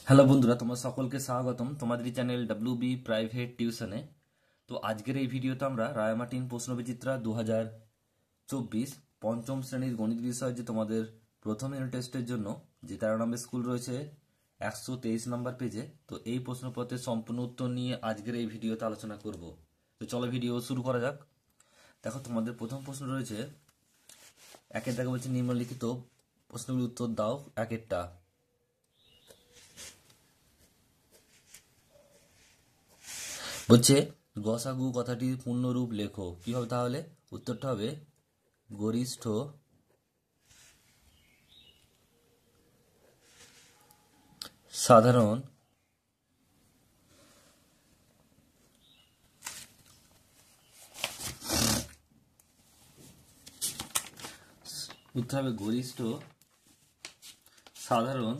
Hello বন্ধুরা, তোমার সকলকে স্বাগতম তোমাদের চ্যানেল ডাব্লিউবি প্রাইভেট টিউশনে। তো আজকের এই ভিডিওতে আমরা রায়মার্টিন প্রশ্নবিচিত্রা 2024 পঞ্চম শ্রেণীর গণিত বিষয় যে তোমাদের প্রথম ইউনিট টেস্টের জন্য যে 13 নম্বর স্কুল রয়েছে 123 নম্বর পেজে, তো এই প্রশ্নপত্রের সম্পূর্ণ উত্তর নিয়ে আজকের এই ভিডিওতে আলোচনা করব। তো চলো ভিডিও শুরু করা যাক। দেখো, তোমাদের প্রথম প্রশ্ন রয়েছে একের দাগে বলছে নিম্নলিখিত প্রশ্নগুলির উত্তর দাও একেরটা। বলছে গসাগু কথাটির পূর্ণরূপ লেখো। কি হবে তাহলে? উত্তরটা হবে গরিষ্ঠ সাধারণ উত্তর হবে গরিষ্ঠ সাধারণ